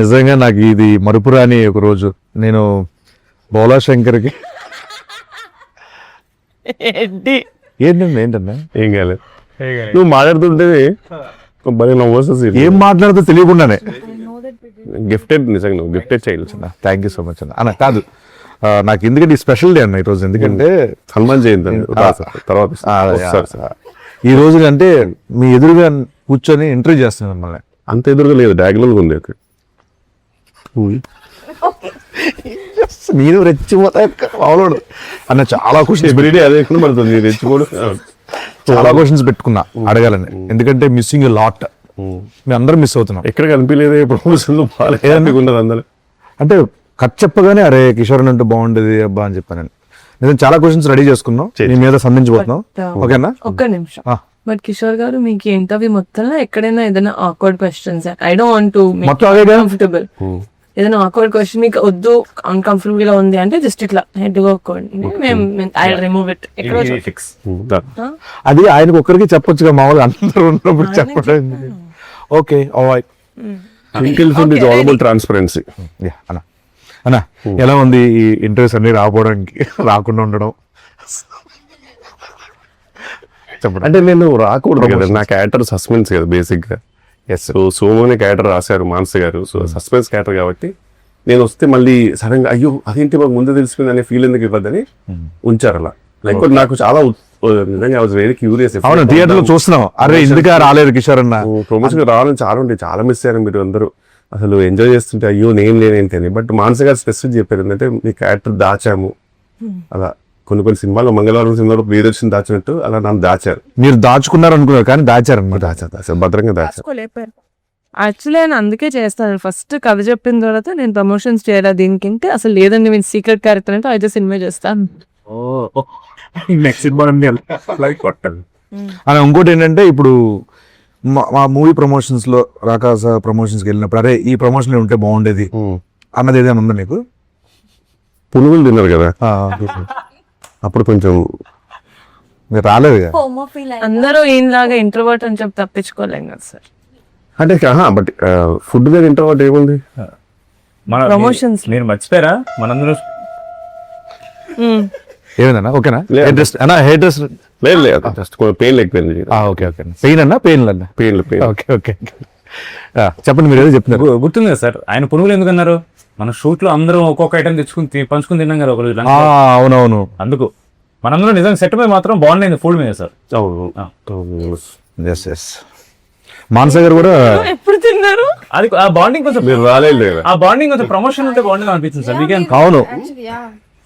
నిజంగా నాకు ఇది మరుపురాని ఒక రోజు. నేను బోలా శంకర్కి ఏంటన్నా ఏం కాలేదు. నువ్వు మాట్లాడుతుంటే భలే నవ్వు వస్తుంది. ఏం మాట్లాడుతూ తెలియకుండానే గిఫ్టెడ్, నిజంగా నువ్వు gifted child. Thank you so much అన్న. కాదు నాకు ఎందుకంటే ఈ స్పెషల్ డే అన్న ఈరోజు. ఎందుకంటే హనుమాన్ జయంతి తర్వాత ఈ రోజు అంటే మీ ఎదురుగా కూర్చొని ఇంటర్వ్యూ చేస్తున్నాను మిమ్మల్ని. అంత ఎదురుగా లేదు, డయాగ్నల్గా ఉంది అక్కడ. నేను రెచ్చిపోతా అవలోడు అన్న. చాలా క్వశ్చన్స్ అదే పడుతుంది రెచ్చిపోడు. చాలా క్వశ్చన్స్ పెట్టుకున్నా అడగాలని. ఎందుకంటే మిస్సింగ్ లాట్, మేము అందరం మిస్ అవుతున్నాం. ఎక్కడ కనిపించలేదు ప్రమోషన్లు ఉండదు అందరూ. అంటే కట్ చెప్పగానే అరే కిషోర్ అంటే బాగుండేది అబ్బా అని చెప్పాను. నేను చాలా క్వశ్చన్స్ రెడీ చేసుకున్నాం, నీ మీద సంధించబోతున్నాం. ఓకేనా? ఒక్క నిమిషం. బట్ కిషోర్ గారు మీకు ఇంటర్వ్యూ మొత్తంలో ఎక్కడైనా ఏదైనా awkward questions, I don't want to make comfortable, ఏదైనా ఆక్వర్డ్ క్వశ్చన్ మీకు వద్దు, అన్కంఫర్టబుల్ గా ఉంది అంటే జస్ట్ ఇట్లా హెడ్ ఐ రిమూవ్ ఇట్. అది ఆయనకు ఒక్కరికి చెప్పొచ్చుగా, మామూలుగా అందరూ ఉన్నప్పుడు చెప్పడం. Okay transparency. అన్న అన్న ఎలా ఉంది ఈ ఇంటర్వ్యూస్ అన్ని రాకపోవడానికి, రాకుండా ఉండడం? అంటే నేను రాకూడదు కదా, నా క్యారెక్టర్ సస్పెన్స్ కదా బేసిక్ గా. సో సోమోని క్యారెక్టర్ రాశారు మానస గారు, సో సస్పెన్స్ క్యారెక్టర్ కాబట్టి నేను వస్తే మళ్ళీ సడన్ గా అయ్యో అదేంటి మాకు ముందు తెలిసిపోయింది అనే ఫీల్ ఎందుకు ఇవ్వద్దని ఉంచారు అలా. లైక్ నాకు చాలా నిజంగా వెరీ క్యూరియస్. అవును, థియేటర్ లో చూస్తున్నాం, అరే ఎందుకు రాలేదు కిషోర్ అన్న. ప్రమోషన్ రావాలని చాలా ఉంటే చాలా మిస్ అయ్యారు మీరు అందరూ. అసలు ఎంజాయ్ చేస్తుంటే అయ్యో నేను లేనేంటి అని. బట్ మానస గారు స్పెసిఫిక్ చెప్పారు ఏంటంటే మీ క్యారెక్టర్ దాచాము అలా. కొన్ని సినిమాలు మంగళవారం సినిమాలో ప్రియదర్శన్ దాచినట్టు అలా నన్ను దాచారు. మీరు దాచుకున్నారు అనుకున్నారు కానీ దాచారు అనమాట. దాచారు భద్రంగా దాచారు. యాక్చువల్లీ నేను అందుకే చేస్తాను. ఫస్ట్ కథ చెప్పిన తర్వాత నేను ప్రమోషన్స్ చేయాలి దీనికి అంటే అసలు లేదండి, నేను సీక్రెట్ క్యారెక్టర్ అంటే అయితే సినిమా చేస్తాను. నెక్స్ట్ సినిమా అని ఇంకోటి ఏంటంటే ఇప్పుడు మా మూవీ ప్రమోషన్స్ లో రాకాస ప్రమోషన్స్ కి వెళ్ళినప్పుడు అరే ఈ ప్రమోషన్ ఉంటే బాగుండేది అన్నది ఏదైనా ఉందా మీకు? పునుగులు తిన్నారు కదా అప్పుడు కొంచెం మీరు రాలేదు కదా. అందరూ ఈయనలాగా ఇంట్రోవర్ట్ అని చెప్పి తప్పించుకోలేం కదా సార్. అంటే బట్ ఫుడ్ దగ్గర ఇంట్రోవర్ట్ ఏముంది? ప్రమోషన్స్ మీరు మర్చిపోయారా మనందరూ? ఏమైందన్నా? ఓకేనా? హెయిర్ డ్రెస్ లేదు లేదు, జస్ట్ పెయిన్ లేకపోయింది. Okay okay. పెయిన్ అన్నా పెయిన్ అన్నా? పెయిన్. ఓకే ఓకే చెప్పండి, మీరు ఏదో చెప్తున్నారు. గుర్తుంది కదా సార్, ఆయన పునుగులు ఎందుకు అన్నారు? మన షూట్ లో అందరం ఒక్కొక్క ఐటమ్ తెచ్చుకుని పంచుకుని తిన్నాం కదా ఒకరోజు. అవునవును, అందుకు మనందరూ నిజంగా సెట్ మీద మాత్రం బాగుండేది ఫుడ్ మీద సార్. మానస గారు కూడా ఎప్పుడు తిన్నారు? అది ఆ బాండింగ్ కొంచెం మీరు రాలేదు. ఆ బాండింగ్ కొంచెం ప్రమోషన్ ఉంటే బాగుండేది అనిపించింది సార్ మీకేం? అవును,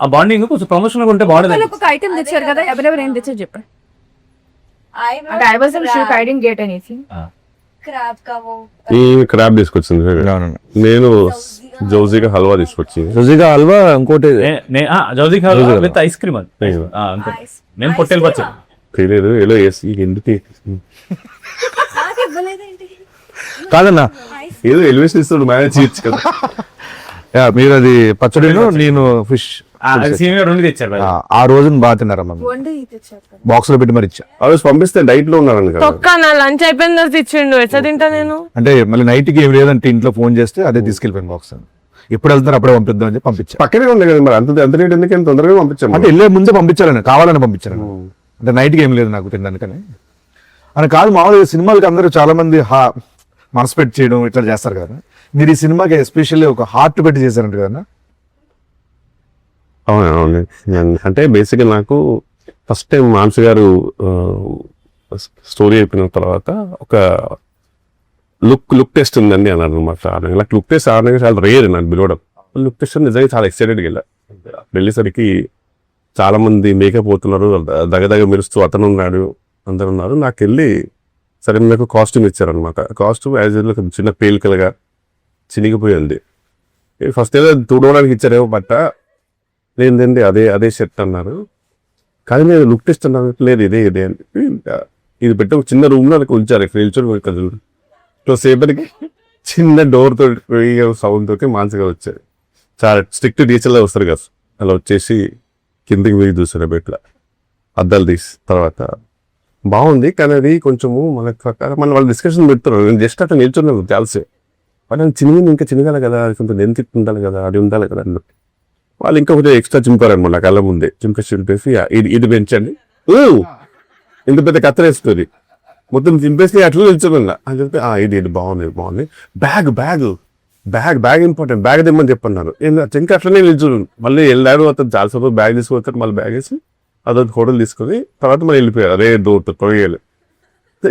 ఆ బాండింగ్ కొంచెం ప్రమోషన్ ఉంటే బాగుండేది. ఒక ఐటమ్ తెచ్చారు కదా, ఎవరెవరు ఏం తెచ్చారు చెప్పండి. అంటే I wasn't sure, I didn't get anything. ఈ క్రాబ్ తీసుకొచ్చింది, నేను జౌజీగా హల్వా తీసుకొచ్చింది. జౌజీగా హల్వా, ఇంకోటి జౌజీ విత్ ఐస్ క్రీమ్. అది మేము పొట్టేలు పచ్చాం తెలియదు ఎలా వేసి ఎందుకు కాదన్నా, ఏదో ఎలివేషన్ ఇస్తాడు మేనేజ్ చేయొచ్చు కదా. మీరు అది పచ్చడిను నేను ఫిష్ రెండు తెచ్చారు. ఆ రోజున బాగా తిన్నారమ్మా, బాక్స్ లో పెట్టి మరి ఇచ్చా. ఆ రోజు పంపిస్తే డైట్ లో ఉన్నారని కదా. నా లంచ్ అయిపోయింది ఇచ్చిండు, ఎట్లా తింటా నేను? అంటే మళ్ళీ నైట్ కి ఏం లేదంటే ఇంట్లో ఫోన్ చేస్తే అదే తీసుకెళ్ళిపోయాను బాక్స్. ఎప్పుడు వెళ్తారు అప్పుడే పంపిద్దాం అని పంపించా. పక్కనే ఉంది కదా మరి, అంత రేట్ ఎందుకు తొందరగా పంపించాను. అంటే వెళ్ళే ముందే పంపించాలని, కావాలని పంపించాను. అంటే నైట్ కి ఏం లేదు నాకు తినడానికని అని కాదు. మామూలుగా సినిమాలకి అందరూ చాలా మంది మనసు పెట్టి చేయడం ఇట్లా చేస్తారు కదా, మీరు ఈ సినిమాకి ఎస్పెషల్లీ ఒక హార్ట్ పెట్టి చేశారంట కదా? అవును. అంటే బేసిక్గా నాకు ఫస్ట్ టైం మానస గారు స్టోరీ అయిపోయిన తర్వాత ఒక లుక్ టెస్ట్ ఉందండి అన్నారు అనమాట. నాకు లుక్ టెస్ట్ ఆడడానికి చాలా రేర్ నాకు పిలవడం. లుక్ టెస్ట్ నిజంగా చాలా ఎక్సైటెడ్గా వెళ్ళా. వెళ్ళేసరికి చాలా మంది మేకప్ పోతున్నారు, దగ్గర మెరుస్తూ అతను ఉన్నాడు, అందరు ఉన్నారు. నాకు వెళ్ళి సరే నాకు కాస్ట్యూమ్ ఇచ్చారనమాట. కాస్ట్యూమ్ యాజ్ చిన్న పేలికలుగా చినిగిపోయింది. ఫస్ట్ ఏదో తుడవడానికి ఇచ్చారేమో బట్ట, లేదండి అదే షర్ట్ అన్నారు. కానీ నేను లుక్ టెస్ట్ అన్నాను, లేదు ఇదే అని ఇది పెట్టి ఒక చిన్న రూమ్ లో నాకు ఉంచారు. ఇక్కడ నిల్చొని కదా సేపటికి చిన్న డోర్ తో సౌండ్ తోటి మానసిగా వచ్చారు. చాలా స్ట్రిక్ట్ టీచర్లా వస్తారు కదా, అలా వచ్చేసి కిందికి పోయి చూసారు బెట్ల అద్దాలు తీసి. తర్వాత బాగుంది కానీ అది కొంచెము మన ప్రకారం మన వాళ్ళు డిస్కషన్ పెడుతున్నారు. నేను జస్ట్ అట్లా నిల్చున్నాను తెలిసే వాళ్ళని ఇంకా చిన్నగాలి కదా, కొంత లెంత్ ఉండాలి కదా, అది ఉండాలి కదా అన్నట్టు. వాళ్ళు ఇంకా కొంచెం ఎక్స్ట్రా చింపారనమాట నా కళ్ళ ముందే. చింపేసి ఇది పెంచండి, ఇంత పెద్ద కత్తరేస్తుంది, మొత్తం చింపేసి అట్లా నిల్చోమన్నా అని చెప్పి ఇది బాగుంది. బ్యాగ్ ఇంపార్టెంట్, బ్యాగ్ తెమ్మని చెప్పన్నారు. ఇంకా అట్లనే నిల్చున్నాను. మళ్ళీ వెళ్ళారు, అతను చాలాసేపు బ్యాగ్ తీసుకొస్తారు, మళ్ళీ బ్యాగ్ వేసి అదొక హోటల్ తీసుకొని తర్వాత మళ్ళీ వెళ్ళిపోయారు. అదే తొయ్యాలి.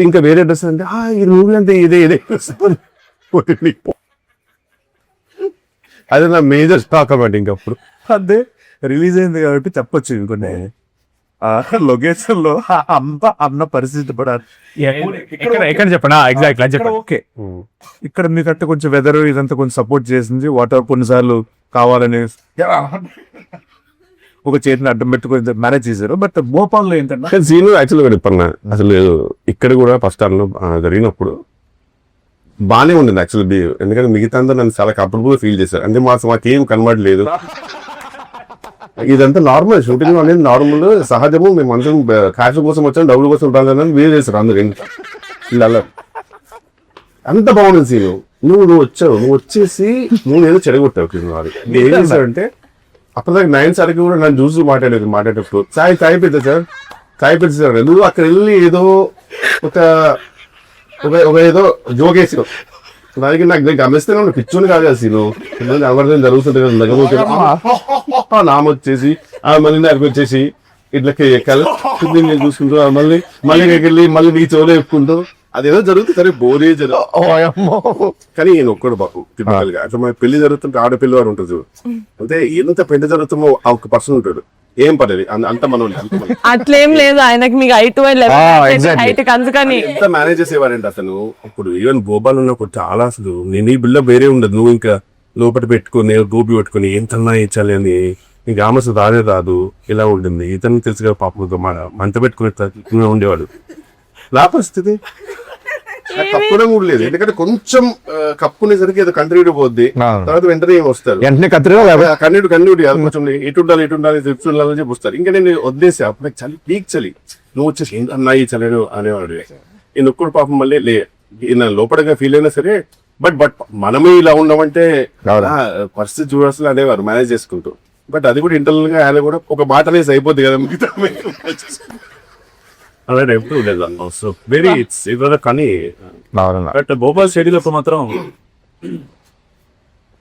ఇంకా వేరే డ్రెస్ అంటే ఈ మూవీ అంటే ఇదే అదే నా మేజర్ స్టాక్ అన్నమాట. ఇంకప్పుడు అదే రిలీజ్ అయింది కాబట్టి చెప్పొచ్చు. ఇంకొన్ని లొకేషన్ లో అన్న పరిస్థితి పడాలి. ఎక్కడ చెప్పండి ఎగ్జాక్ట్ చెప్పండి. ఓకే, ఇక్కడ మీకంటే కొంచెం వెదర్ ఇదంతా కొంచెం సపోర్ట్ చేసింది. వాటర్ కొన్నిసార్లు కావాలని ఒక చేతిని అడ్డం పెట్టుకుని మేనేజ్ చేశారు. బట్ భోపాల్లో ఏంటంటే సీను యాక్చువల్గా చెప్పన్నా, అసలు ఇక్కడ కూడా ఫస్ట్ టైంలో జరిగినప్పుడు బాగానే ఉండింది యాక్చువల్లీ. ఎందుకంటే మిగతా అందరూ నన్ను చాలా కంఫర్టబుల్ గా ఫీల్ చేశారు. అంటే మాకేం కనబడలేదు. ఇదంతా నార్మల్, షూటింగ్ అనేది నార్మల్, సహజము. మేము అందరం క్యాష్ కోసం వచ్చాం, డబ్బుల కోసం రాదని వేరు చేశారు అందరు. ఇలా అంత బాగుంది సీను. నువ్వు వచ్చేసి నువ్వు ఏదో చెడగొట్టావు. ఏం చేశాడంటే అప్పటిదాకా 9 సార్కి కూడా నన్ను చూసి మాట్లాడేటప్పుడు చాయ్ పెద్ద సార్ నువ్వు అక్కడ వెళ్ళి ఏదో ఒక ఏదో జోకేసి దానికి నాకు గమనిస్తే పిచ్చోని కాదు సీను. అమర్థం జరుగుతుంది కదా, నామొచ్చేసి మళ్ళీ నాకు వచ్చేసి ఇట్లకి ఎక్కాలి చూసుకుంటూ మళ్ళీ వెళ్ళి మళ్ళీ నీ చెవులో చెప్పుకుంటూ అదేదో జరుగుతుంది. సరే బోరే జరుగుతుంది కానీ ఈయన ఒక్కడు బాబు టిపికల్ గా. అట్లా మన పెళ్లి జరుగుతుంటే ఆడపిల్లి వారు ఉంటుంది చూడు, అంటే ఎంత పెళ్లి జరుగుతుందో ఒక పర్సన్ ఉంటాడు, ఏం పడేది అంత మనం అట్లేం లేదు ఆయనకి. మీకు హైట్ అందుకని ఎంత మేనేజ్ చేసేవారంటే అతను. ఇప్పుడు ఈవెన్ గోపాల్ ఉన్నప్పుడు చాలా అసలు నేను ఈ బిల్డప్ వేరే ఉండదు. నువ్వు ఇంకా లోపల పెట్టుకుని గోపి పెట్టుకుని ఎంతన్నా ఇచ్చాలి అని ఇంకా ఆమె రానే రాదు, ఇలా ఉంటుంది. ఇతను తెలుసుగా పాపం మంట పెట్టుకునే ఉండేవాడు. నా పరిస్థితి కప్పుడం కూడా లేదు. ఎందుకంటే కొంచెం కప్పునేసరికి ఏదో కంటిన్యూ పోద్ది, తర్వాత వెంటనే వస్తారు కన్నీడు కొంచెం ఇటు ఉండాలి చెప్తుండాలని చెప్పి వస్తారు. ఇంకా నేను వదిలేసి అప్పుడు చలి పీక్ చలి నువ్వు వచ్చేసి అన్నాయి చలేడు అనేవాడు. ఈయన ఒక్కడు పాపం మళ్ళీ ఈయన లోపలగా ఫీల్ అయినా సరే బట్ మనమే ఇలా ఉండమంటే పరిస్థితి చూడాల్సిన అనేవారు మేనేజ్ చేసుకుంటూ. బట్ అది కూడా ఇంటర్నల్ గా ఆయన కూడా ఒక మాట అనేసి అయిపోద్ది కదా మిగతా అలాగే ఎప్పుడు ఉండేది. సో వెరీ ఇట్స్ కానీ బట్ భోపాల్ స్టేడియంలో మాత్రం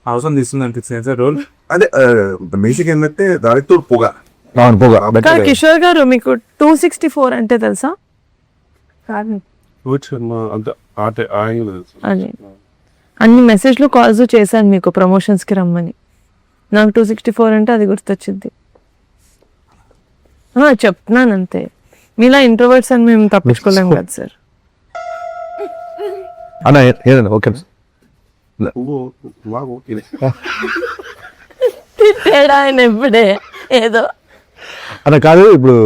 అవసరం తీస్తుంది అనిపిస్తుంది రోల్. అదే బేసిక్ ఏంటంటే దానితో పొగ. కిషోర్ గారు మీకు 264 అంటే తెలుసా? అన్ని మెసేజ్లు కాల్స్ చేశాను మీకు ప్రమోషన్స్ కి రమ్మని. నాకు 264 అంటే అది గుర్తొచ్చింది. చెప్తున్నాను అంతే. మీలా ఇంట్రోవర్ట్స్ అని మేము తప్పించుకోలేము కదా సార్. అన్న ఏదన్నా ఓకే ఆయన ఎప్పుడే ఏదో అన్న కాదు. ఇప్పుడు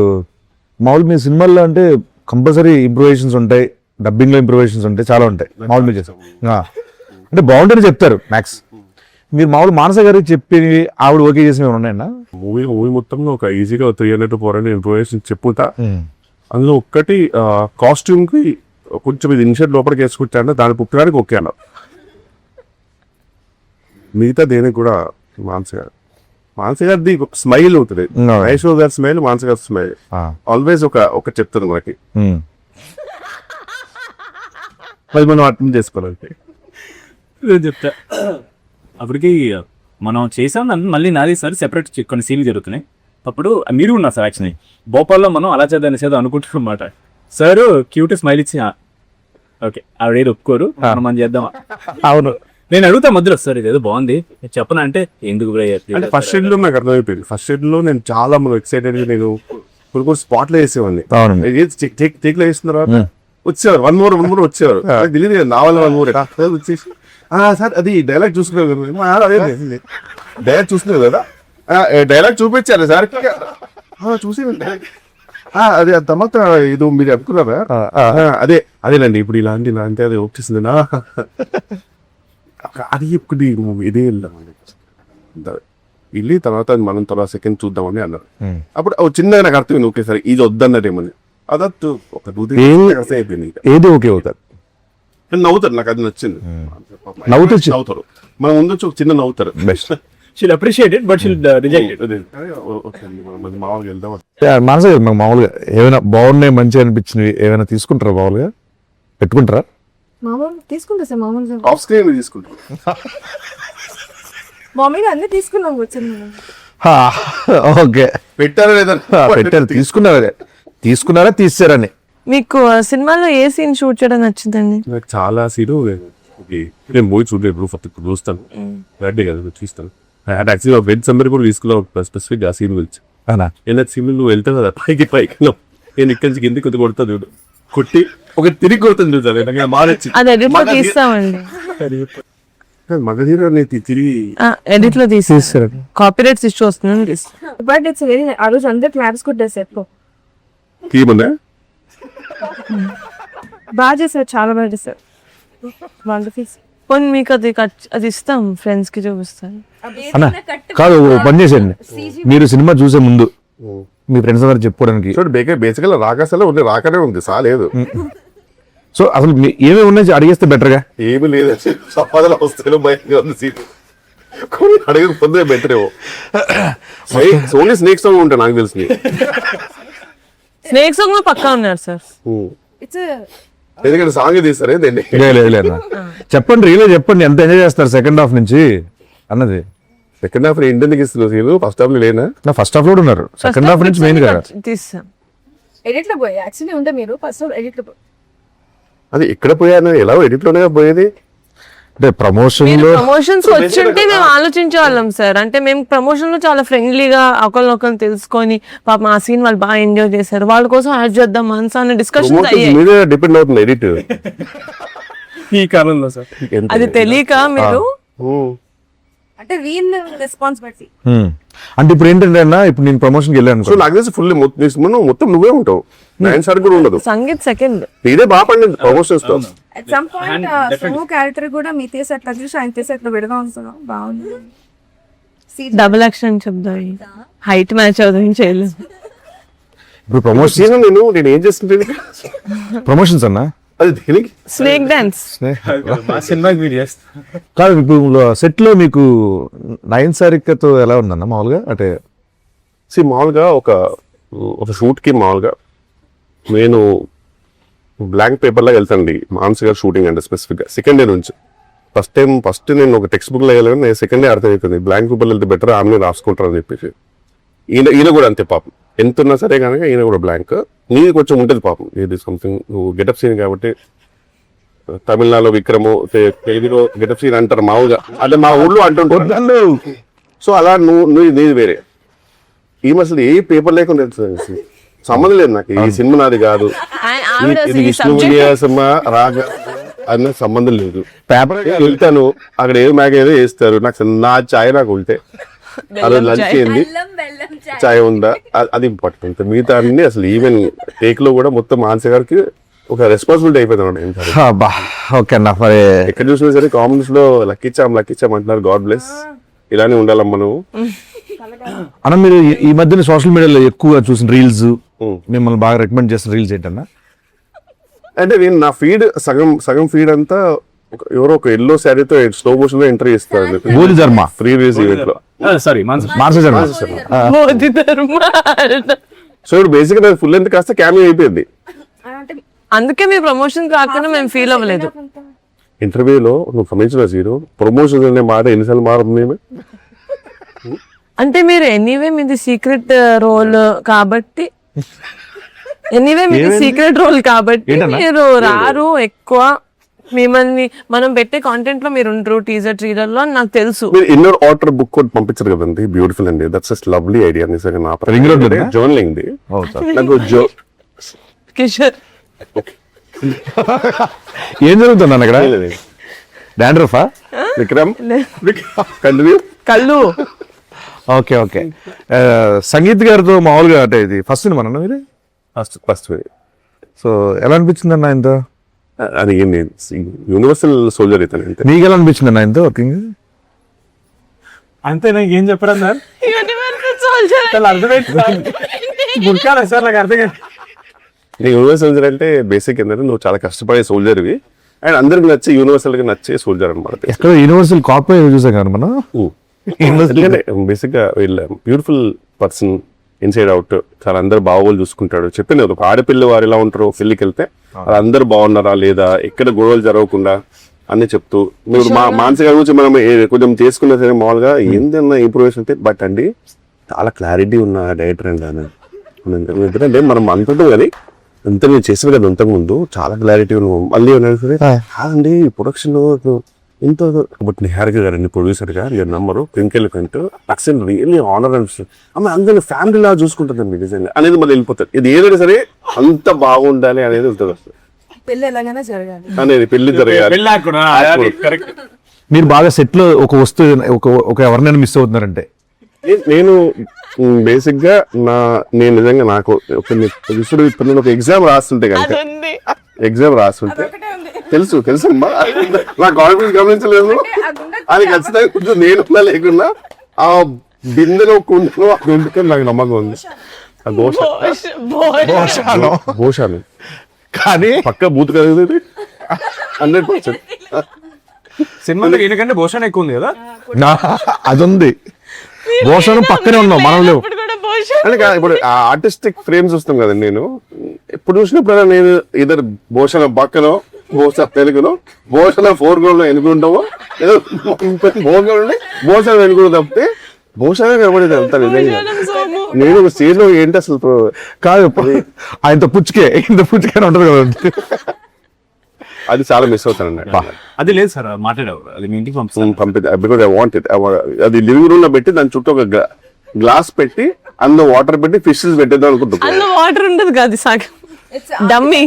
మామూలు మీ సినిమాల్లో అంటే కంపల్సరీ ఇంప్రూవేషన్స్ ఉంటాయి, డబ్బింగ్ లో ఇంప్రూవేషన్స్ ఉంటాయి, చాలా ఉంటాయి. మామూలు మీరు చేస్తాం అంటే బాగుంటేనే చెప్తారు మ్యాక్స్. మీరు మామూలు మానస గారికి చెప్పి ఆవిడ ఓకే చేసి మేము ఉన్నాయన్నా? మూవీ మొత్తంలో ఒక ఈజీగా 300 to 400 ఇంప్రూవేషన్ చెప్పుతా. అందులో ఒక్కటి కాస్ట్యూమ్ కి కొంచెం ఇది ఇన్షర్ట్ లోపలికి వేసుకుంటాను, దాని పుట్టడానికి ఓకే అన్న. మిగతా దేనికి కూడా మానస గారిది స్మైల్ ఉంటుంది. ఐశ్వర్య గారి స్మైల్, మానస గారి స్మైల్ ఆల్వేస్ ఒక చెప్తుంది మనకి. అది మనం అర్థం చేసుకోవాలంటే చెప్తా. అప్పటికి మనం చేసాం మళ్ళీ నాది సార్ సెపరేట్ కొన్ని సీన్లు జరుగుతున్నాయి. అప్పుడు మీరు ఉన్నారు సార్. యాక్చువల్లీ భోపాల్లో మనం అలా చేద్దాం అనుకుంటున్నాం అన్నమాట. సార్ క్యూట్ స్మైల్ ఇచ్చి ఓకే ఆవిడ ఒప్పుకోరు, మనం చేద్దామా? అవును, నేను అడుగుతా మధ్యలో సార్ ఇదేదో బాగుంది చెప్పనా అంటే ఎందుకు అంటే ఫస్ట్ షెడ్ లో నాకు అర్థమైపోయింది. ఫస్ట్ షెడ్ లో నేను చాలా ఎక్సైటెడ్ గా నేను కొన్ని స్పాట్ లో వేసేవాడిని. టేక్ లో వేసిన తర్వాత వచ్చేవారు వన్ మోర్ వచ్చేవారు. తెలియదు నా వల్ల 1 more వచ్చేసి సార్ అది డైలాగ్ చూసుకున్నారు డైలాగ్ చూసుకున్నారు కదా, డైలాగ్ చూపించారు సార్ చూసి అదే తర్వాత ఇది మీరు అనుకున్నారా? అదేనండి ఇప్పుడు ఇలాంటి అది వచ్చేసింది నా అది ఇప్పుడు ఇదే వెళ్ళి తర్వాత మనం తర్వాత సెకండ్ చూద్దామని అన్నారు. అప్పుడు చిన్నగా నాకు అర్థమైంది ఓకే సార్ ఇది వద్దన్నదేమని. అదట్టు ఒక అయిపోయింది. ఏది ఓకే అవుతారు నవ్వుతారు, నాకు అది నచ్చింది. నవ్వుతూ నవ్వుతారు, మనం ముందు ఒక చిన్న నవ్వుతారు. Best. She'll appreciate it but she'll reject it. మామూలుగా వెళ్దాం. మనసే కదా మాకు మామూలుగా ఏమైనా బాగున్నాయి మంచిగా అనిపించినవి ఏమైనా తీసుకుంటారా మామూలుగా పెట్టుకుంటారా? మామూలు తీసుకుంటా సార్, మామూలుగా ఆఫ్ స్క్రీన్ తీసుకుంటాం. మామూలుగా అన్ని తీసుకున్నాం వచ్చింది. ఓకే పెట్టారా లేదా? పెట్టారు, తీసుకున్నారా తీసారని. మీకు సినిమాలో ఏ సీన్ షూట్ చేయడం నచ్చిందండి? నాకు చాలా సీను నేను మూవీ చూడలేదు, ఇప్పుడు చూస్తాను బర్త్డే కదా చూస్తాను. యాక్చువల్లీ వెజ్ సమ్మర్ కూడా తీసుకున్నావు స్పెసిఫిక్ ఆ సీన్ గురించి. అవునా? ఏదైనా సీన్ నువ్వు వెళ్తావు కదా పైకి నేను ఇక్కడి నుంచి కింద కొద్ది కొడతా చూడు, కొట్టి ఒక తిరిగి కొడుతుంది చూసాను. అది ఎడిట్ లో తీస్తామండి, మగధీర తిరిగి ఎడిట్ లో తీసేస్తారు. కాపీరైట్స్ ఇష్యూ వస్తుంది. బట్ ఇట్స్ వెరీ, ఆ రోజు అందరు క్లాప్స్ కొట్టారు సార్. ఏమన్నా బాగా చేశారు, చాలా బాగా చేశారు. వండర్ఫుల్. పోనీ మీకు అది ఇస్తాం, ఫ్రెండ్స్ కి చూపిస్తాను. అన్న కాదు, ఓ పని చేసేయండి, మీరు సినిమా చూసే ముందు మీ ఫ్రెండ్స్ అందరు చెప్పుకోవడానికి. చూడు బేసికల్ రాకాసలో ఉంది, రాకనే ఉంది, సాలేదు. సో అసలు ఏమేమి ఉన్నాయి అడిగేస్తే బెటర్గా. ఏమి లేదు, సంపాదన వస్తే బయటగా ఉంది సీట్ కొన్ని అడగకపోతే బెటర్ ఏమో. ఓన్లీ స్నేక్ సాంగ్ ఉంటాయి నాకు తెలిసి. స్నేక్ సాంగ్ పక్కా ఉన్నారు సార్. ఇట్స్ ఎందుకంటే సాంగ్ తీస్తారే దాన్ని. లేదు చెప్పండి, రియల్ చెప్పండి, ఎంత ఎంజాయ్ చేస్తారు సెకండ్ హాఫ్ నుంచి అన్నది. సెకండ్ హాఫ్ ఇంటికి ఇస్తున్నారు, ఫస్ట్ హాఫ్ లో లేనా? నా ఫస్ట్ హాఫ్ లో కూడా ఉన్నారు, సెకండ్ హాఫ్ నుంచి మెయిన్ గా తీస్తాం. ఎడిట్ లో పోయి యాక్చువల్లీ ఉంటే మీరు ఫస్ట్ ఎడిట్ లో అది ఎక్కడ పోయాను, ఎలా ఎడిట్ లోనే పోయేది. అంటే ప్రమోషన్ లో ప్రమోషన్స్ వచ్చింటే మేము ఆలోచించే వాళ్ళం సార్. అంటే మేము ప్రమోషన్ లో చాలా ఫ్రెండ్లీగా ఒకరినొకరు తెలుసుకొని పాపం ఆ సీన్ వాళ్ళు బాగా ఎంజాయ్ చేశారు, వాళ్ళ కోసం యాడ్ చేద్దాం మనసు అనే డిస్కషన్స్ అయ్యాయి. మీదే డిపెండ్ అవుతుంది ఎడిట్ ఈ కాలంలో సార్. అది తెలియక మీరు అంటే రీల్ రెస్పాన్సిబిలిటీ. అంటే ఇప్పుడు ఏంటంటే అన్న, ఇప్పుడు నేను ప్రమోషన్కి వెళ్ళాను సో నాకు తెలిసి ఫుల్ మొత్తం నువ్వే ఉంటావు, నైన్ సార్ కూడా ఉండదు. సంగీత్ సెకండ్ ఇదే బాగా పండింది ప్రమోషన్స్ తో. At some point Somu character కూడా మీ తీసి అట్లా చూసి ఆయన తీసి అట్లా విడగా ఉంటున్నాం, బాగుంది. డబుల్ యాక్షన్ చెప్దాం, హైట్ మ్యాచ్ అవుతుంది చేయలేదు. ఇప్పుడు ప్రమోషన్ నేను ఏం చేస్తుంటే ప్రమోషన్స్ అన్న, అది దేనికి స్నేక్ డాన్స్ మా సినిమాకి మీరు చేస్తారు. కాదు ఇప్పుడు సెట్ లో మీకు నయన్ సారికతో ఎలా ఉందన్న మామూలుగా? అంటే మామూలుగా ఒక షూట్ కి మామూలుగా నేను బ్లాంక్ పేపర్ లాగా వెళ్తానండి. మానస్ గారు షూటింగ్ అంటే స్పెసిఫిక్ గా సెకండ్ డే నుంచి ఫస్ట్ నేను ఒక టెక్స్ట్ బుక్ లో వెళ్ళాను, నేను సెకండ్ డే అర్థమవుతుంది బ్లాంక్ పేపర్ వెళ్తే బెటర్, ఆమె రాసుకుంటారు అని చెప్పేసి. ఈయన కూడా అంతే పాపం, ఎంత ఉన్నా సరే కనుక ఈయన కూడా బ్లాంక్. నీది కొంచెం ఉంటుంది పాపం, ఇది సంథింగ్ నువ్వు గెటప్ సీన్ కాబట్టి. తమిళనాడులో విక్రము, తెలుగులో గెటప్ సీన్ అంటారు మామూలుగా, అంటే మా ఊళ్ళో అంటుంటారు. సో అలా నీది వేరే. ఈమె అసలు ఏ పేపర్ లేకుండా సంబంధం లేదు నాకు, ఈ సినిమా నాది కాదు, ఇది విష్ణుప్రియ సినిమా రాగా అన్న సంబంధం లేదు. పేపర్ వెళ్తాను అక్కడ ఏదో మ్యాగ్ ఏదో వేస్తారు, నా ఛాయ్ నాకు ఉంటే అదే లంచ్ ఏంది ఛాయ్ ఉందా అది ఇంపార్టెంట్. మిగతా అన్ని అసలు ఈవెన్ టేక్ లో కూడా మొత్తం మానస గారికి ఒక రెస్పాన్సిబిలిటీ అయిపోయింది. ఓకే అన్న, మరి ఎక్కడ చూసినా సరే కామెంట్స్ లో లక్కిచ్చాం అంటున్నారు. గాడ్ బ్లెస్, ఇలానే ఉండాలమ్మా నువ్వు. అన్న మీరు ఈ మధ్యన సోషల్ మీడియాలో ఎక్కువగా చూసిన రీల్స్, మిమ్మల్ని బాగా రికమెండ్ చేసిన రీల్స్ ఏంటన్నా? అంటే నేను నా ఫీడ్ సగం ఫీడ్ అంతా ఎవరో ఒక ఎల్లో శారీతో స్లో మోషన్ లో ఎంటర్ చేస్తారు బోధి ధర్మ ఫ్రీ రిలీజ్ ఈవెంట్ లో. సారీ మార్చ శర్మ. సో ఇప్పుడు బేసిక్ గా ఫుల్ లెంత్ కాస్త క్యామియో అయిపోయింది. అందుకే మీ ప్రమోషన్ రాకుండా మేము ఫీల్ అవ్వలేదు. ఇంటర్వ్యూలో నువ్వు గమనించిన జీరో ప్రమోషన్ అనే మాట ఎన్నిసార్లు మారుతుంది. అంటే మీరు ఎనీవే మీది సీక్రెట్ రోల్ కాబట్టి మీరు రారు ఎక్కువ. మిమ్మల్ని మనం పెట్టే కాంటెంట్ లో మీరు ఉండరు టీజర్ ట్రీలర్ లో నాకు తెలుసు. మీరు ఇన్నర్ ఆర్డర్ బుక్ కూడా పంపించారు కదండి, బ్యూటిఫుల్ అండి. That's just lovely idea. నిజంగా నా జర్నలింగ్ ది నాకు కిషోర్ ఏం జరుగుతుంది అన్న ఇక్కడ? డాండ్రఫా విక్రమ్ కంటిన్యూ కళ్ళు. ఓకే సంగీత్ గారితో మామూలుగా అంటే ఇది ఫస్ట్ సినిమా అన్న మీరు? ఫస్ట్ సో ఎలా అనిపించింది అన్న ఇంత? అది యూనివర్సల్ సోల్జర్ అయితే అంతే. మీకు ఎలా అనిపించింది అన్న ఇంత వర్కింగ్? అంతే, నాకు ఏం చెప్పడం సార్, యూనివర్సల్ సోల్జర్ అంటే బేసిక్ ఏంటంటే నువ్వు చాలా కష్టపడే సోల్జర్వి, అండ్ అందరికి నచ్చే యూనివర్సల్ గా నచ్చే సోల్జర్ అనమాట. ఎక్కడ యూనివర్సల్ కాపీ చూసాం కదా మనం. ఎందుకంటే బేసిక్ గా వీళ్ళ బ్యూటిఫుల్ పర్సన్ ఇన్సైడ్ అవుట్, చాలా అందరు బాగోలు చూసుకుంటాడు. చెప్పింది ఒక ఆడపిల్ల వారు ఎలా ఉంటారో పెళ్లికి వెళ్తే అందరు బాగున్నారా లేదా, ఎక్కడ గొడవలు జరగకుండా అన్ని చెప్తూ మీరు మానసిక గురించి మనం కొంచెం చేసుకున్నా సరే మామూలుగా ఏందన్నా ఇంప్రూవేషన్ అయితే. బట్ అండి చాలా క్లారిటీ ఉన్న డైరెక్టర్ అండి అని. ఎందుకంటే మనం అంటుంటాం కానీ అంత నేను చేసిన కదా అంతకు ముందు చాలా క్లారిటీ ఉన్నాం. మళ్ళీ కాదండి ప్రొడక్షన్ ఇంత బట్ నిహారిక గారండి ప్రొడ్యూసర్ గా మీరు నమ్మరు ట్వింకిల్ కంటూ అక్సెంట్ రియల్లీ ఆనర్ అనిపిస్తుంది. ఆమె అందరినీ ఫ్యామిలీ లా చూసుకుంటుందండి నిజంగా అనేది మళ్ళీ వెళ్ళిపోతారు. ఇది ఏదైనా సరే అంత బాగుండాలి అనేది ఉంటుంది అసలు పెళ్లి ఎలాగైనా జరగాలి అనేది పెళ్లి జరగాలి. మీరు బాగా సెట్ లో ఒక వస్తువు ఒక ఎవరినైనా మిస్ అవుతున్నారంటే నేను బేసిక్ గా నేను నిజంగా నాకు ఇప్పుడు నేను ఒక ఎగ్జామ్ రాస్తుంటే కనుక ఎగ్జామ్ రాస్తుంటే తెలుసమ్మా నా కాన్ఫిడెన్స్ గమనించలేదు. అది ఖచ్చితంగా కొంచెం నేను లేకున్నా ఆ బిందెలో కుండలో ఆ గుండెకి నాకు నమ్మకం ఉంది. ఆ భోషాను కానీ పక్క బూత్ కదా 100%. సినిమాలో ఈయనకంటే భూషణ్ ఎక్కువ ఉంది కదా. అది ఉంది, భోషణం పక్కనే ఉన్నాం మనం లేవు. అంటే ఇప్పుడు ఆర్టిస్టిక్ ఫ్రేమ్స్ వస్తాం కదండి. నేను ఎప్పుడు చూసినప్పుడు నేను ఇద్దరు భూషణ పక్కనో భూషణ తెలుగునో భూషణ ఫోర్ గ్రౌండ్ లో ఎన్నుకుంటామో ఏదో ఫోర్ గ్రౌండ్ భూషణ వెనుకుంటూ తప్పితే భూషణ కనబడేది అంతా నిజంగా. నేను ఒక స్టేజ్ లో ఏంటి అసలు కాదు ఆయనతో పుచ్చుకే ఇంత పుచ్చుకే ఉంటది కదా, అది చాలా మిస్ అవుతానండి. అది లేదు సార్ మాట్లాడావు, అది మీ ఇంటికి పంపిద్దాం బికాజ్ ఐ వాంట్ ఇట్. అది లివింగ్ రూమ్ లో పెట్టి దాని చుట్టూ ఒక గ్లాస్ పెట్టి అందులో వాటర్ పెట్టి ఫిషెస్ పెట్టేద్దాం అనుకుంటున్నాను. వాటర్ ఉండదు కాదు సాగు డమ్మీ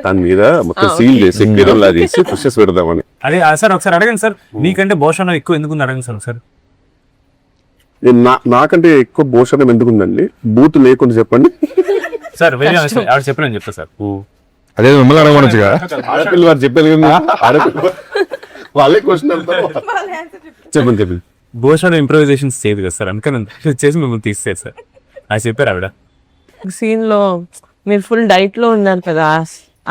దాని మీద మొత్తం సీల్ చేసి కిరణ్ చేసి ఫిషెస్ పెడదామని. అదే సార్ ఒకసారి అడగండి సార్, నీకంటే భూషణ్ ఎక్కువ ఎందుకు అడగండి సార్ ఒకసారి. నాకంటే ఎక్కువ భూషణం ఎందుకుందండి, బూత్ లేకుండా చెప్పండి సార్. చెప్పలేని చెప్తా సార్. అదే మిమ్మల్ని అడగమనొచ్చుగా, ఆడపిల్ల వారు చెప్పారు కదా, వాళ్ళే క్వశ్చన్ చెప్పండి. భూషణ్ ఇంప్రూవైజేషన్స్ చేయదు కదా సార్, అందుకని చేసి మిమ్మల్ని తీసేది సార్ అది చెప్పారు ఆవిడ. సీన్ లో మీరు ఫుల్ డైట్ లో ఉన్నారు కదా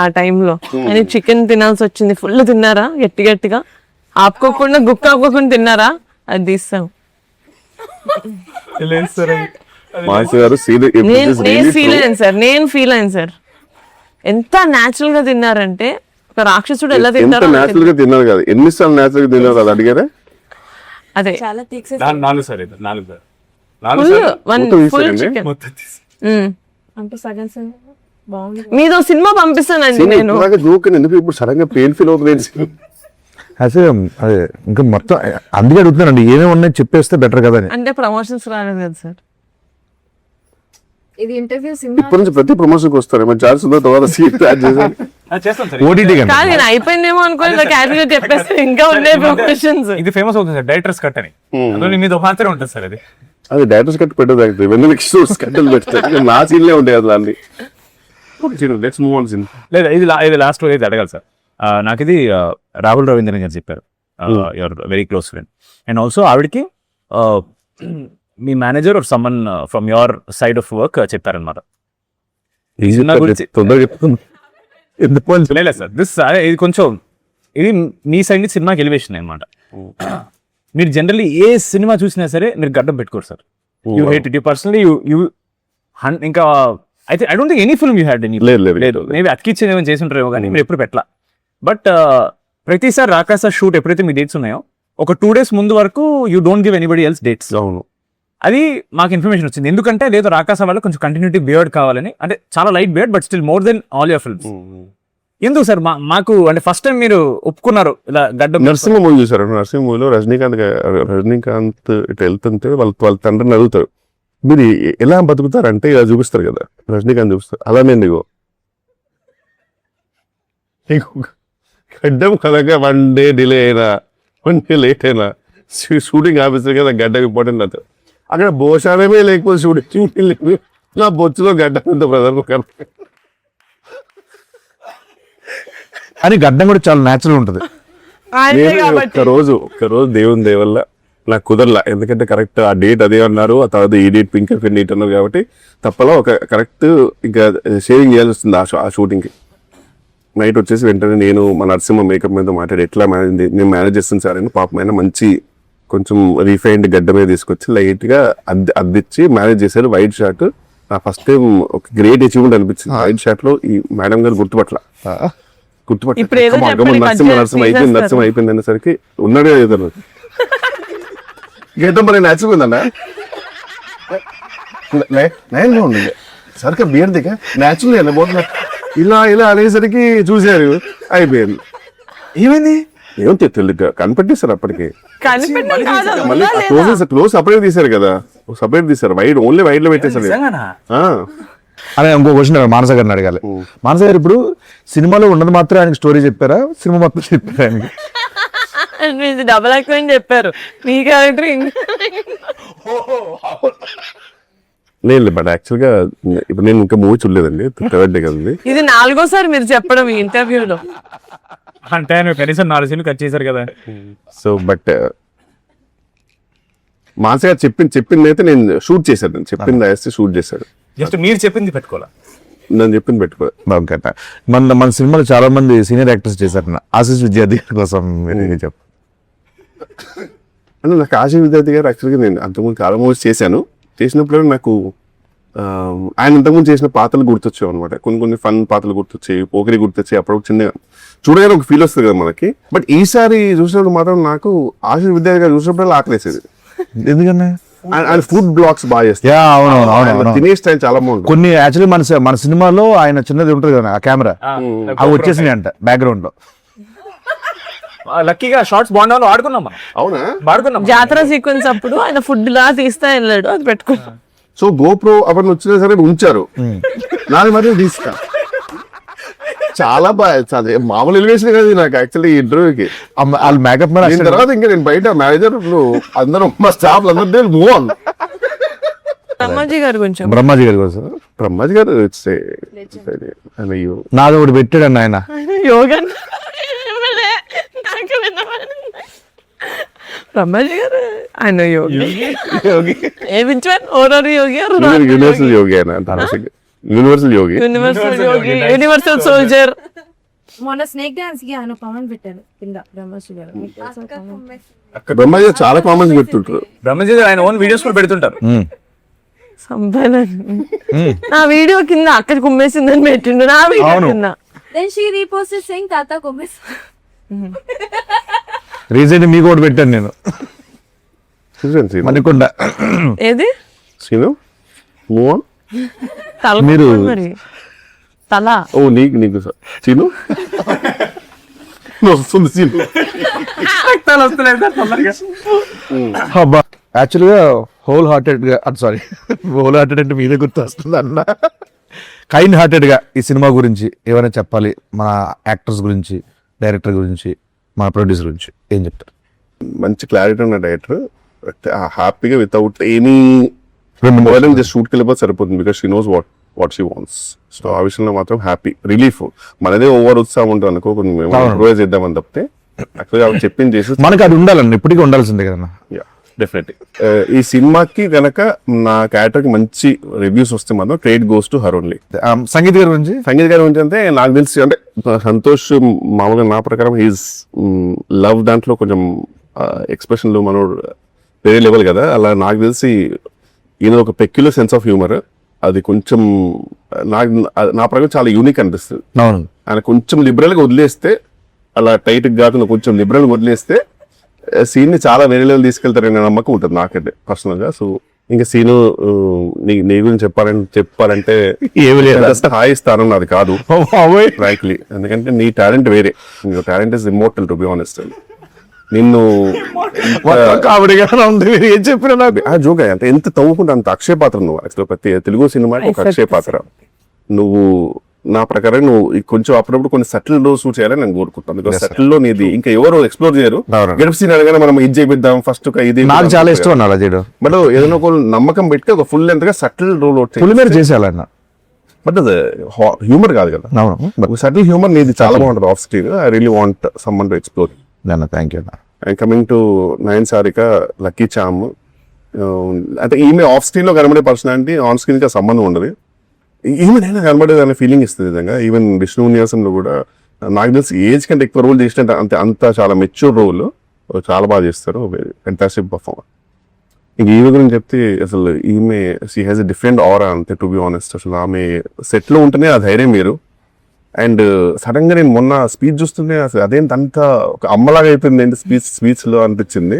ఆ టైంలో, అని చికెన్ తినాల్సి వచ్చింది. ఫుల్ తిన్నారా గట్టిగా ఆపుకోకుండా గుక్క ఆపుకోకుండా తిన్నారా? అది తీస్తాం. నేను ఫీల్ అయ్యాను సార్. ఎంత న్యాచురల్ గా తిన్నారంటే ఒక రాక్షసుడు ఎలా తింటారో న్యాచురల్ గా తిన్నారు కదా. ఎన్నిసార్లు న్యాచురల్ గా తిన్నారు కదా అడిగారా? అదే మీదో సినిమా పంపిస్తానండి నేను. ఎందుకు ఇప్పుడు సడన్ గా పెయిన్ ఫీల్ అవుతుంది? అదే ఇంకా మొత్తం అందుకే అడుగుతున్నానండి, ఏమేమి ఉన్నాయి చెప్పేస్తే బెటర్ కదా అని. అంటే ప్రమోషన్స్ రాలేదు కదా సార్. ఇది ఇంటర్వ్యూ ఇప్పటి నుంచి ప్రతి ప్రమోషన్ కి వస్తారు. ఛాన్స్ ఉందో తర్వాత సీట్ ఓటీటీ కాదు, నేను అయిపోయిందేమో అనుకోని క్యాటగిరీ చెప్పేస్తే ఇంకా ఉన్నాయి ప్రమోషన్స్. ఇది ఫేమస్ అవుతుంది సార్ డైరెక్టర్స్ కట్ అని, అందులో మీద మాత్రమే ఉంటుంది సార్. అది డైరెక్టర్స్ కట్ పెట్టదు, వెన్నెల కిషోర్స్ కట్టలు పెడతారు. నా సీన్లే ఉంటాయి అసలు అన్ని. లేదా ఇది లాస్ట్ ఇది అడగాలి సార్. నాకు ఇది రాహుల్ రవీంద్రన్ గారు చెప్పారు, your very close friend. And also ఆవిడకి మీ manager or someone from your side of work చెప్పారనమాట. లేదు సార్, ఇది కొంచెం ఇది మీ సైడ్ నుంచి సినిమాకి ఎలివేషన్ అనమాట. మీరు జనరల్లీ ఏ సినిమా చూసినా సరే మీరు గడ్డం పెట్టుకోరు sir. You hate it, you personally you ఇంకా అయితే I don't think any film you had any. లేదు, మేబీ అతికిచ్చేది ఏమైనా చేసి ఉంటారేమో కానీ మీరు ఎప్పుడు పెట్టలా. బట్ ప్రతిసారి రాకాస షూట్ ఎప్పుడైతే మీ డేట్స్ ఉన్నాయో ఒక 2 days ముందు వరకు you don't give anybody else dates. అవును, అది మాకు ఇన్ఫర్మేషన్ వచ్చింది. ఎందుకంటే లేదు రాకాస వల్ల కొంచెం కంటిన్యూటీ బియర్డ్ కావాలని, అంటే చాలా light beard but still more than all your films. ఎందుకు సార్ మాకు అంటే ఫస్ట్ టైం మీరు ఒప్పుకున్నారు ఇలా గడ్డ? నరసింహ మూవీ చూసారు. నరసింహ మూవీలో రజనీకాంత్ ఇట్లా వెళ్తుంటే వాళ్ళ తండ్రిని అడుగుతారు, మీరు ఎలా బతుకుతారంటే ఇలా చూపిస్తారు కదా, రజనీకాంత్ చూపిస్తారు. అలానే గడ్డం కదగా 1 day డిలే అయినా 1 day లేట్ అయినా షూటింగ్ ఆఫీసర్ కదా గడ్డం ఇంపార్టెంట్ అవుతుంది. అక్కడ భోషానమే లేకపోతే షూటింగ్ లేదు. నా బొచ్చులో గడ్డం ఉంది బ్రదర్. అని గడ్డం కూడా చాలా న్యాచురల్ ఉంటుంది. ఒక్కరోజు దేవుని దేవల్ల నాకు కుదరలా, ఎందుకంటే కరెక్ట్ ఆ డేట్ అదే అన్నారు, ఆ తర్వాత ఈ డేట్ పింక్ అండ్ డేట్ అన్నారు కాబట్టి తప్పలా ఒక కరెక్ట్ ఇంకా షేరింగ్ చేయాల్సి వస్తుంది ఆ షూటింగ్కి. నైట్ వచ్చేసి వెంటనే నేను మా నరసింహ మేకప్ మీద మాట్లాడి ఎట్లా నేను మేనేజ్ చేస్తాను సార్ అని పాపమైన మంచి కొంచెం రీఫైన్డ్ గడ్డ మీద తీసుకొచ్చి లైట్ గా అద్దిచ్చి మేనేజ్ చేశారు. వైట్ షార్ట్ నా ఫస్ట్ టైం ఒక గ్రేట్ అచీవ్మెంట్ అనిపించింది. వైట్ షార్ట్ లో ఈ మేడం గారు గుర్తుపట్ల ఇప్పుడు ఏదో చెప్పండి, నరసింహ అయిపోయింది అనేసరికి ఉన్నాడే ఏదో గీతం మరి నచ్చిపోయిందన్న ఉంది సరిగ్గా బియర్ దిగా న్యాచురల్ పోతున్నా ఇలా ఇలా అనేసరికి చూశారు అయిపోయింది. ఏమైంది ఏమో తెలియదు కనిపెట్టేశారు అప్పటికి. మళ్ళీ క్లోజ్ సపరేట్ తీశారు కదా, సపరేట్ తీశారు వైడ్ ఓన్లీ వైడ్ లో పెట్టేశారు. అనే ఇంకో క్వశ్చన్ మానస గారిని అడగాలి. మానస గారు ఇప్పుడు సినిమాలో ఉన్నది మాత్రం ఆయనకి స్టోరీ చెప్పారా, సినిమా మొత్తం చెప్పారా ఆయనకి? డబల్ యాక్టింగ్ చెప్పారు మీ క్యారెక్టర్. లేదు బట్ యాక్చువల్ గా ఇప్పుడు నేను ఇంకా మూవీ చూడలేదండి, థర్డ్ డే కదండి. ఇది 4గోసారి మీరు చెప్పడం ఈ ఇంటర్వ్యూలో. అంటే ఆయన కనీసం 4 సీన్లు కట్ చేశారు కదా. సో బట్ మానస గారు చెప్పింది అయితే నేను షూట్ చేశాను, చెప్పింది వేస్తే షూట్ చేశాడు. జస్ట్ మీరు చెప్పింది పెట్టుకోవాలా, నేను చెప్పింది పెట్టుకో. మన సినిమాలో చాలా మంది సీనియర్ యాక్టర్స్ చేశారు. ఆశీష్ విద్యార్థి కోసం చెప్పు. అంటే నాకు ఆశీష్ విద్యార్థి గారు యాక్చువల్గా నేను అంతకుముందు చాలా మూవీస్ చేశాను. చేసినప్పుడు నాకు ఆయన ఇంతకుముందు చేసిన పాత్రలు గుర్తొచ్చావు అనమాట. కొన్ని ఫన్ పాత్రలు గుర్తొచ్చాయి, పోకరి గుర్తొచ్చాయి. అప్పుడు చిన్న చూడగానే ఒక ఫీల్ వస్తుంది కదా మనకి. బట్ ఈసారి చూసినప్పుడు మాత్రం నాకు ఆశీష్ విద్యార్థి గారు చూసినప్పుడు ఆకలేసేది. ఎందుకన్నా ఆయన ఫుడ్ బ్లాగ్స్ బాగా చేస్తారు, తినే స్టైల్ చాలా బాగుంటుంది. కొన్ని యాక్చువల్లీ మన సినిమాలో ఆయన చిన్నది ఉంటుంది కదా ఆ కెమెరా, అవి వచ్చేసినాయి అంట బ్యాక్గ్రౌండ్ లో. లక్కీగా షార్ట్స్ బాగుండాలో ఆడుకున్నాం. అవునా, వాడుకున్నాం. జాతర సీక్వెన్స్ అప్పుడు ఆయన ఫుడ్ లా తీస్తా వెళ్ళాడు, అది పెట్టుకున్నాం. సో గోప్రో అవన్నీ వచ్చినా సరే ఉంచారు, నాది మరి తీసుకా చాలా బాగా మామూలు ఎలివేషన్ కదా నాకు యాక్చువల్లీ ఇంటర్వ్యూకి. వాళ్ళు మేకప్ తర్వాత ఇంకా నేను బయట మేనేజర్ అందరం మా స్టాఫ్ అందరూ మూవ్ ఆన్. బ్రహ్మాజీ గారు కొంచెం బ్రహ్మాజీ గారి కోసం బ్రహ్మాజీ గారు నాది ఒకటి పెట్టాడు ఆయన యోగా. బ్రహ్మాజీ గారు ఆయన యోగి యూనివర్సల్ యోగి యూనివర్సల్ యోగి యూనివర్సల్ సోల్జర్. మొన్న స్నేక్ డాన్స్ కి ఆయన కామెంట్ పెట్టారు కింద బ్రహ్మశ్రీ గారు. బ్రహ్మాజీ చాలా కామెంట్స్ పెడుతుంటారు. బ్రహ్మజీ ఆయన ఓన్ వీడియోస్ కూడా పెడుతుంటారు. నా వీడియో కింద అక్కడ కుమ్మేసిందని పెట్టిండు, నా వీడియో కింద. Then she reposted saying తాత కుమ్మేసి. రీసెంట్ మీకు ఒకటి పెట్టాను నేను మణికొండ. ఏది సీను మూవ్ ఆన్. తల మీరు మరి తల ఓ నీకు సీను వస్తుంది సీను. యాక్చువల్ గా హోల్ హార్టెడ్ గా హోల్ హార్టెడ్ అంటే మీదే గుర్తు వస్తుంది అన్న. కైండ్ హార్టెడ్ గా ఈ సినిమా గురించి ఏమైనా చెప్పాలి, మన యాక్టర్స్ గురించి, డైరెక్టర్ గురించి, మన ప్రొడ్యూసర్ గురించి ఏం చెప్తారు? మంచి క్లారిటీ ఉన్న డైరెక్టర్, హ్యాపీగా వితౌట్ ఎనీ జస్ట్ షూట్కి వెళ్ళిపోతే సరిపోతుంది. Because she knows what she wants. So ఆ విషయంలో మాత్రం హ్యాపీ, రిలీఫ్. మనదే ఓవర్ ఉత్సాహం ఉంటుంది అనుకో, ఇంప్రూవైజ్ చేద్దామని తప్పితే యాక్చువల్గా ఆవిడ చెప్పింది చేసి మనకి అది ఉండాలండి, ఇప్పటికీ ఉండాల్సిందే కదన్నా. డెఫినెట్లీ ఈ సినిమాకి కనుక నా క్యారెక్టర్ కి మంచి రివ్యూస్ వస్తే మాత్రం credit goes to her only. Sangeet గారి గురించి అంటే నాకు తెలిసి అంటే సంతోష్ మామూలుగా నా ప్రకారం హీస్ లవ్ దాంట్లో కొంచెం ఎక్స్ప్రెషన్లు మనోడు వేరే లెవెల్ కదా. అలా నాకు తెలిసి ఈయన ఒక పెక్యులర్ సెన్స్ ఆఫ్ హ్యూమర్, అది కొంచెం నా ప్రకారం చాలా యూనిక్ అనిపిస్తుంది. ఆయన కొంచెం లిబరల్ గా వదిలేస్తే, అలా టైట్ కాకుండా కొంచెం లిబరల్ గా వదిలేస్తే సీన్ ని చాలా వేరే లెవెల్ తీసుకెళ్తారనే నమ్మకం ఉంటుంది నాకంటే పర్సనల్ గా. సో ఇంకా సీను నీ గురించి చెప్పాలంటే హాయి స్థానం నాది కాదు ఫ్రాంక్లీ, ఎందుకంటే నీ టాలెంట్ వేరే. Talent is immortal to be honest. నిన్ను ఏం చెప్పినా నాకు జోక్ అంటే ఎంత తవ్వుకుంటే అంత అక్షయ పాత్ర నువ్వు. యాక్చువల్ ప్రతి తెలుగు సినిమాకి ఒక అక్షయ పాత్ర నువ్వు. నా ప్రకారం నువ్వు కొంచెం అప్పుడప్పుడు కొన్ని సటిల్ లో షూట్ చేయాలని నేను కోరుకుంటాను. బికాస్ సటిల్ లో నీది ఇంకా ఎవరు ఎక్స్ప్లోర్ చేయరు. గెటప్ సీన్ అనగానే మనం ఇది చేపిద్దాం ఫస్ట్ ఇది నాకు చాలా ఇష్టం అలా చేయడం. బట్ ఏదైనా ఒక నమ్మకం పెట్టి ఒక ఫుల్ లెంత్ గా సటిల్ రోల్ చేసేయాలన్న. బట్ అది హ్యూమర్ కాదు కదా, సటిల్ హ్యూమర్ నీది చాలా బాగుంటుంది off screen. I really want someone to explore. Thank you. And coming to Nayan Sarika, lucky charm, అంటే ఈమె ఆఫ్ స్క్రీన్ లో కనబడే పర్సనాలిటీ ఆన్ స్క్రీన్ కి సంబంధం ఉండదు. ఈమెనైనా కనబడేది అనే ఫీలింగ్ ఇస్తుంది నిజంగా. ఈవెన్ విష్ణు విన్యాసంలో కూడా నాకు తెలిసి ఏజ్ కంటే ఎక్కువ రోల్ చేసినట్టు అంత చాలా మెచ్యూర్ రోల్, చాలా బాగా చేస్తారు, ఫెంటాస్టిక్ పర్ఫార్మర్. ఇంక ఈమె గురించి చెప్తే అసలు ఈమె షీ హ్యాస్ ఎ డిఫరెంట్ ఆరా అంతే, టు బి ఆనెస్ట్. అసలు ఆమె సెట్ లో ఉంటేనే ఆ ధైర్యం మీరు. అండ్ సడన్ గా నేను మొన్న స్పీచ్ చూస్తుంటే అసలు అదేంటి అంత ఒక అమ్మలాగా అయిపోయింది ఏంటి స్పీచ్ లో అనిపించింది.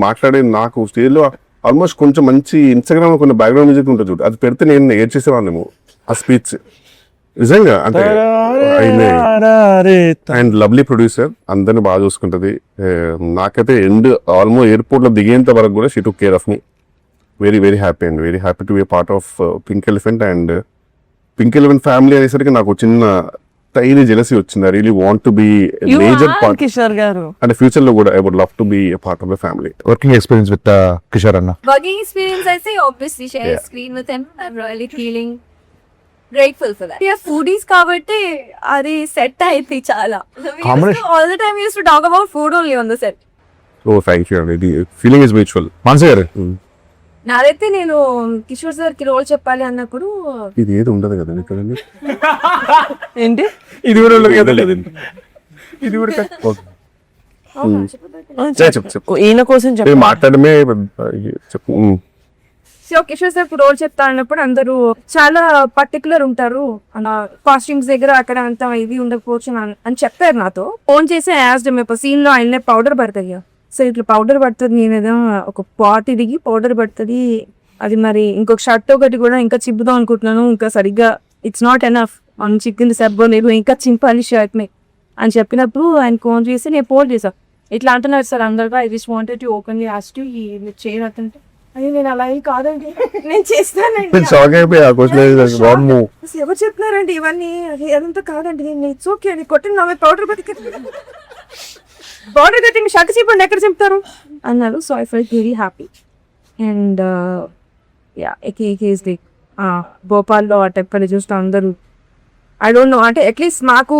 మాట్లాడేది నాకు స్టేజ్ లో ఆల్మోస్ట్ కొంచెం మంచి ఇన్స్టాగ్రామ్ లో కొన్ని బ్యాక్గ్రౌండ్ మ్యూజిక్ ఉంటుంది చూడు, అది పెడితే నేను ఏడ్చేసేవాడిని ఆ స్పీచ్ నిజంగా. అంటే అండ్ లవ్లీ ప్రొడ్యూసర్, అందరిని బాగా చూసుకుంటది. నాకైతే ఆల్మోస్ట్ ఎయిర్పోర్ట్ లో దిగేంత వరకు కూడా she took care of me. Very very happy and very happy to be part of pink elephant. And pink elephant family అనేసరికి నాకు చిన్న టైనీ జెలసీ వచ్చింది. I really want to be major part Kishore గారు. అంటే ఫ్యూచర్ లో కూడా I would love to be a part of the family. Working experience with Kishore అన్న. Working experience, I say obviously share screen with him. I'm really feeling grateful for that. Yeah, foodies kabatti adi set ayithi chala. All the time we used to talk about food only on the set. Oh thank you అండి, feeling is mutual. Manasa గారు, నాదైతే నేను Kishore sir కి role చెప్పాలి అన్నప్పుడు ఇది ఏది ఉండదు కదండి ఇక్కడ. ఏంటి ఇది కూడా ఉండదు కదా, ఇది కూడా చెప్పు ఈయన కోసం చెప్పు. మాట్లాడమే చెప్పు. సో కిషోర్ సార్ రోల్ చెప్తా అన్నప్పుడు అందరూ చాలా పర్టికులర్ ఉంటారు, అలా కాస్ట్యూమ్స్ దగ్గర అక్కడ అంత ఇది ఉండకపోవచ్చు అని చెప్పారు నాతో. ఫోన్ చేసి యాజ్ మేము సీన్ లో ఆయన పౌడర్ పడుతుంది, సో ఇట్లా పౌడర్ పడుతుంది, నేను ఏదో ఒక పాట్ దిగి పౌడర్ పడుతుంది, అది మరి ఇంకొక షర్ట్ ఒకటి కూడా ఇంకా చిప్పుదాం అనుకుంటున్నాను, ఇంకా సరిగ్గా ఇట్స్ నాట్ ఎనఫ్ అని చిక్కింది సబ్బో, నేను ఇంకా చింపాలి షర్ట్ మే అని చెప్పినప్పుడు ఆయన ఫోన్ చేసి నేను ఫోన్ చేశాను. ఇట్లా అంటున్నారు సార్ అందరిగా, I just wanted to openly ask you చేయనట్టుంటే అది నేను అలా కాదండి నేను చేస్తానండి. ఎవరు చెప్తున్నారండి ఇవన్నీ, అది అదంతా కాదండి, నేను ఇట్స్ ఓకే అని కొట్టిన నా పౌడర్ పౌడర్ కట్టి షర్ట్ చెప్పండి ఎక్కడ చెప్తారు అన్నారు. So I felt very happy. And భోపాల్లో ఆ టెంపర్ చూస్తే అందరూ ఐ డోంట్ నో, అంటే అట్లీస్ట్ మాకు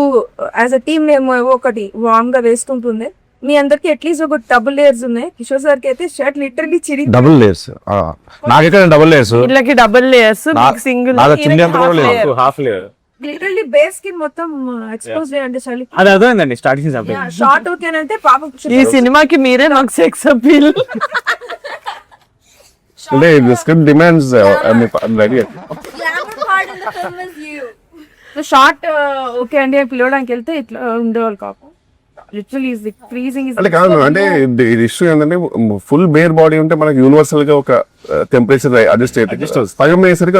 యాజ్ అ టీమ్ మేము ఒకటి వార్మ్ గా వేస్తుంటుంది, మీ అందరికి అట్లీస్ట్ ఒక డబుల్ లేయర్స్ ఉన్నాయి. కిషోర్ సార్ కి అయితే షర్ట్ లిటరలీ చిరి డబుల్ లేయర్స్. నాకెక్కడ డబుల్ లేయర్స్, వీళ్ళకి double layers, single half layer. Literally base కి మొత్తం ఎక్స్పోజ్ అంటే చలి. అది అర్థమైందండి స్టార్టింగ్ షార్ట్ ఓకేనంటే పాపం. ఈ సినిమాకి మీరే నాకు సెక్స్ అపీల్. అంటే the script demands I'm ready. Glamour part in the film is you. Short okay అండి అని పిలవడానికి వెళ్తే ఇట్లా ఉండేవాళ్ళు కాపు. లిటరల్లీ ఇస్ ఫ్రీజింగ్ ఇస్ అంటే కాదు, అంటే ఇది ఇష్యూ ఏంటంటే ఫుల్ బేర్ బాడీ ఉంటే మనకి యూనివర్సల్ గా ఒక టెంపరేచర్ అడ్జస్ట్ అయితే సగం అయ్యేసరికి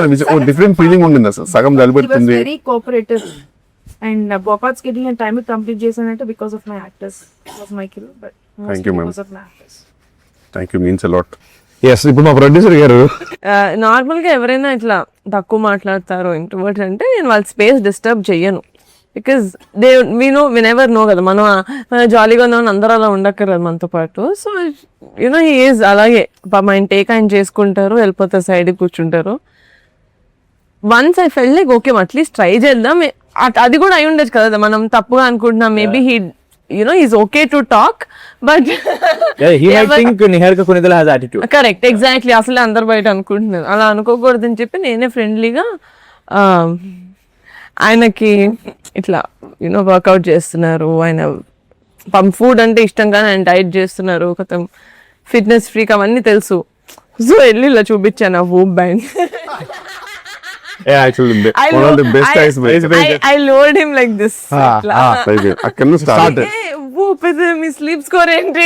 డిఫరెంట్ ఫీలింగ్ ఉండింది, అసలు సగం జలిపెడుతుంది. Very cooperative and Bhopal schedule నేను టైం కంప్లీట్ చేశానంటే because of my actors, was my kill, but Thank you, ma'am. Because of my actors. Thank you, means a lot. Yes. ఇప్పుడు మా ప్రొడ్యూసర్ గారు నార్మల్ గా ఎవరైనా ఇట్లా తక్కువ మాట్లాడతారు ఇంట్రోవర్ట్ అంటే నేను వాళ్ళ స్పేస్ డిస్టర్బ్ చెయ్యను, బికాస్ వినెవర్ నో కదా, మనం జాలీగా ఉన్నామని అందరూ అలా ఉండక్కర్లేదు మనతో పాటు. సో యూనో హీ ఈజ్ అలాగే ఆయన టేక్ ఆయన చేసుకుంటారు, వెళ్ళిపోతారు, సైడ్ కూర్చుంటారు. Once I felt like okay at least try చేద్దాం, అది కూడా అయి ఉండొచ్చు కదా, మనం తప్పుగా అనుకుంటున్నాం, maybe he he's okay to talk, but he might think Niharika Kunidala has attitude. Correct, exactly. అసలు అందరు బయట అనుకుంటున్నారు, అలా అనుకోకూడదని చెప్పి నేనే ఫ్రెండ్లీగా ఆయనకి ఇట్లా వర్కౌట్ చేస్తున్నారు, ఆయన ఫుడ్ అంటే ఇష్టంగానే ఆయన డైట్ చేస్తున్నారు, కొత్త ఫిట్నెస్ ఫ్రీక్ అవన్నీ తెలుసు. సో వెళ్ళి ఇలా చూపించాను ఆ VOOC band. Yeah, actually, one of the best guys. I lowered him like this. అక్కడ నుంచి start. Whoop is my sleep score ఏంటి?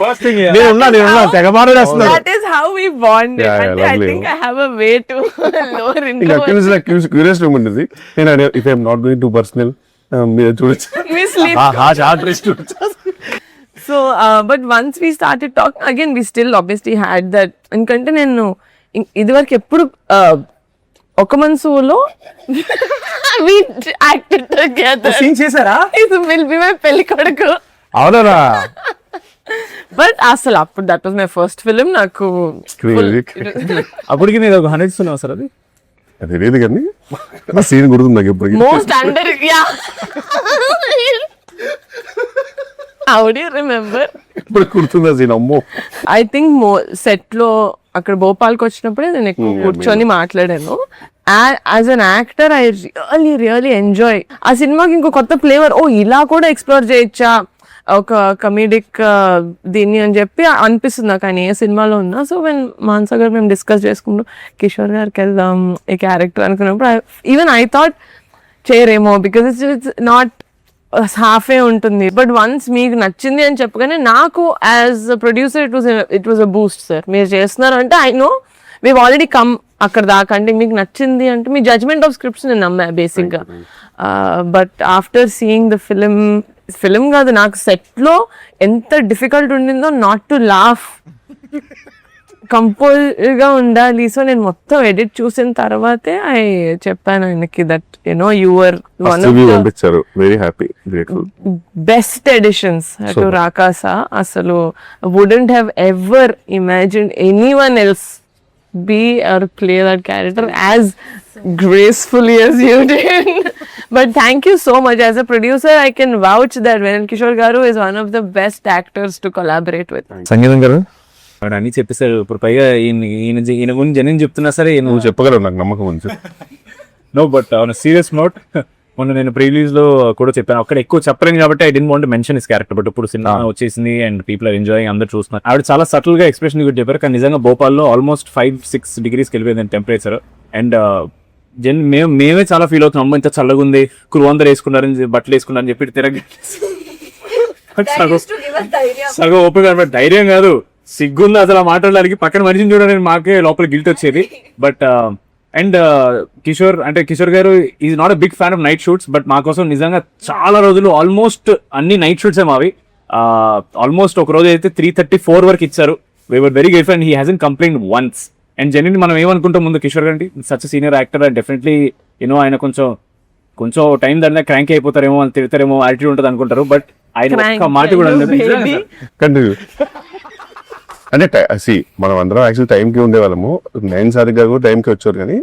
First thing, నేను తెగ మాట్లాడేస్తున్నాను. That is how we bonded. Yeah, And I lovely. think I have a way to lower into ఇంకా అక్కడ నుంచి నాకు curious ఉంటుంది. నేను if I'm not going to personal, మీరు చూడొచ్చు. my sleep. So, but once we started talking again, we still obviously had that. ఎందుకంటే నేను ఇదివరకు ఎప్పుడు ఒక మనసులో we acted together. సీన్ చేశారా? It will be my పెళ్లి కొడుకు. అవునా? బట్ అసలు అప్పుడు that was my first film. నాకు అప్పటికి నేను ఒక 100 ఇస్తున్నావు సార్. అది అది లేదు కానీ సీన్ గుర్తుంది నాకు ఎప్పటికీ. Most under how do you remember? ఇప్పుడు గుర్తుందా సీన్? అమ్మో, ఐ థింక్ సెట్ లో అక్కడ భోపాల్కి వచ్చినప్పుడే నేను ఎక్కువ కూర్చొని మాట్లాడాను. As an actor I really enjoy ఆ సినిమాకి ఇంకో కొత్త ఫ్లేవర్, ఓ ఇలా కూడా ఎక్స్ప్లోర్ చేయొచ్చా ఒక కమీడిక్ దీన్ని అని చెప్పి అనిపిస్తుంది నాకు ఆయన ఏ సినిమాలో ఉన్నా. సో వెన్ మానస గారు మేము డిస్కస్ చేసుకుంటూ కిషోర్ గారికి వెళ్దాం ఈ క్యారెక్టర్ అనుకున్నప్పుడు ఈవెన్ ఐ థాట్ చేయరేమో బికాజ్ ఇట్స్ నాట్ హాఫే ఉంటుంది. బట్ వన్స్ మీకు నచ్చింది అని చెప్పగానే నాకు as a producer it was a boost. Sir మీరు చేస్తున్నారు అంటే I know we already come అక్కడ దాకా, అంటే మీకు నచ్చింది అంటే మీ జడ్జ్మెంట్ ఆఫ్ స్క్రిప్ట్స్ నేను నమ్మా బేసిక్గా. But after seeing the film కాదు నాకు సెట్లో ఎంత డిఫికల్ట్ ఉండిందో నాట్ టు లాఫ్, కంపోజ్గా ఉండాలి. సో నేను మొత్తం ఎడిట్ చూసిన తర్వాతే చెప్పాను ఆయనకి that you know your one of పంపించారు, very happy, grateful, best editions to Rakasa. అసలు wouldn't have ever imagined anyone else be or play that character as gracefully as you did. But thank you so much. As a producer, I can vouch that Venan Kishore Garu is one of the best actors to collaborate with. సంగీతం గారు వాడు అన్ని చెప్పేశాడు. ఇప్పుడు పైగా ఈయన గురించి జనం చెప్తున్నా సరే నువ్వు చెప్పగలవు, నాకు నమ్మకం ఉంది. No but on serious note మొన్న నేను ప్రీలీజ్ లో కూడా చెప్పాను, అక్కడ ఎక్కువ చెప్పలేను కాబట్టి I didn't want mention his character. But ఇప్పుడు సినిమా వచ్చేసింది అండ్ పీపుల్ ఆర్ ఎంజాయింగ్, అందరూ చూస్తున్నారు. ఆవిడ చాలా సటిల్ గా ఎక్స్ప్రెషన్ కూడా చెప్పారు. కానీ నిజంగా భోపాల్లో ఆల్మోస్ట్ 5-6 degrees వెళ్ళిపోయింది టెంపరేచర్. అండ్ మేమే చాలా ఫీల్ అవుతున్నాం, అమ్మ ఇంత చల్లగా ఉంది, క్రూ అందరు వేసుకున్నారని బట్టలు వేసుకున్నారని చెప్పి తిరగ సగం ఓపెన్ బట్ ధైర్యం కాదు, సిగ్గుంది అసలు మాట్లాడడానికి. పక్కన మనిషిని చూడడానికి మాకే లోపల గిల్ట్ వచ్చేది. బట్ అండ్ కిషోర్ గారు is not a big fan of night shoots, but మా కోసం నిజంగా చాలా రోజులు ఆల్మోస్ట్ అన్ని నైట్ షూట్స్ మావి. ఆల్మోస్ట్ ఒక రోజు అయితే 3:34 వరకు ఇచ్చారు. We were very grateful and he hasn't complaint once. And genuine మనం ఏమనుకుంటాం ముందు కిషోర్ గారు such senior actor and definitely you know ఆయన కొంచెం టైం దాంట్లో క్రాంక్ అయిపోతారేమో, అని తిడతారేమో, యాటిట్యూడ్ ఉంటుంది అనుకుంటారు. బట్ ఆయన ఒక్క మాట కూడా కంటిన్యూ అంటే మనం అందరం యాక్చువల్ టైంకి ఉండేవాళ్ళము. 9 సార్గా కూడా టైంకి వచ్చారు. కానీ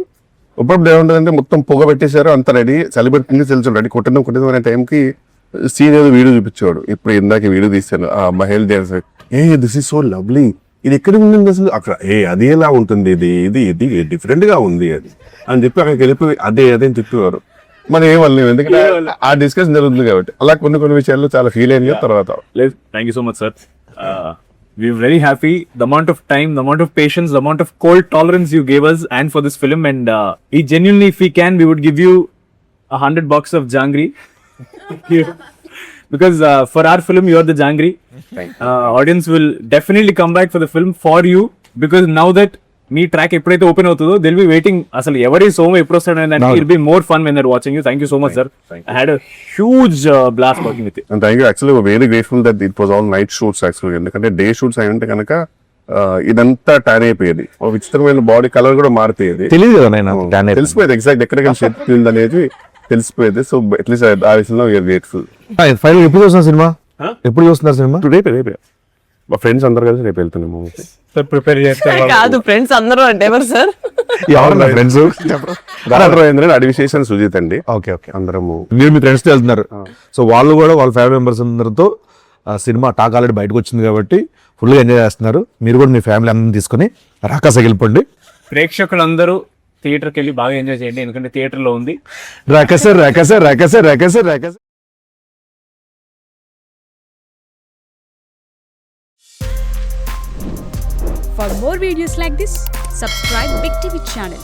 ఇప్పుడు ఏముంటుందంటే మొత్తం పొగ పెట్టేశారు, అంత రెడీ, సెలబ్రిటీ తెలుసు రెడీ, కొట్టడం అనే టైంకి సీన్ ఏదో వీడియో చూపించేవాడు. ఇప్పుడు ఇందాక వీడియో తీశాను మహేల్ dance, this is so lovely, ఇది ఎక్కడ ఉంటుంది అసలు, అక్కడ అది ఎలా ఉంటుంది, ఇది డిఫరెంట్ గా ఉంది అది అని చెప్పి అక్కడికి వెళ్ళిపోయి అదే అని చెప్పేవారు. మనం ఏమన్నా ఎందుకంటే ఆ డిస్కషన్ జరుగుతుంది కాబట్టి అలా కొన్ని విషయాల్లో చాలా ఫీల్ అయింది. తర్వాత లేదు, thank you so much sir. We're very happy. The amount of time, the amount of patience, the amount of cold tolerance you gave us and for this film. And we genuinely, if we can, we would give you $100 of jangri. Because for our film, you are the jangri. Audience will definitely come back for the film for you. Because now that me track ఎప్పుడైతే open అవుతుందో Dil be waiting, అసలు ఎవరి సోమ ఎప్పుడు వస్తాడు అని it be more fun when they're watching you. Thank you so much sir. I had a huge blast working with you. And thank you. Actually very grateful that it was all night shoots actually. ఎందుకంటే day shoots అయి ఉంటే కనుక ఇదంతా tan అయిపోయేది, విచిత్రమైన body colour కూడా మారిపోయేది, తెలియదు కదా, తెలిసిపోయేది ఎగ్జాక్ట్ ఎక్కడికి షెట్ అనేది తెలిసిపోయేది. సో అట్లీస్ట్ ఆ విషయంలో వీఆర్ గ్రేట్ఫుల్. ఫైనల్ ఎప్పుడు చూస్తున్నారు సినిమా? ఎప్పుడు చూస్తున్నారు సినిమా? రేపే మా ఫ్రెండ్స్ అందరు కలిసి రేపు వెళ్తున్నాము. ప్రిపేర్ చేస్తే కాదు ఫ్రెండ్స్ అందరూ అంటే ఎవరు సార్? ఫ్రెండ్స్ అడివిశేషన్ సుజిత్ అండి. ఓకే అందరము మీరు మీ ఫ్రెండ్స్ తో వెళ్తున్నారు. సో వాళ్ళు కూడా వాళ్ళ ఫ్యామిలీ మెంబర్స్ అందరితో సినిమా టాక్ ఆల్రెడీ బయటకు వచ్చింది కాబట్టి ఫుల్గా ఎంజాయ్ చేస్తున్నారు. మీరు కూడా మీ ఫ్యామిలీ అందరిని తీసుకొని రాకాసకి వెళ్ళిపోండి. ప్రేక్షకులందరూ థియేటర్కి వెళ్ళి బాగా ఎంజాయ్ చేయండి, ఎందుకంటే థియేటర్లో ఉంది రాకాస. For more videos like this, subscribe Big TV channel.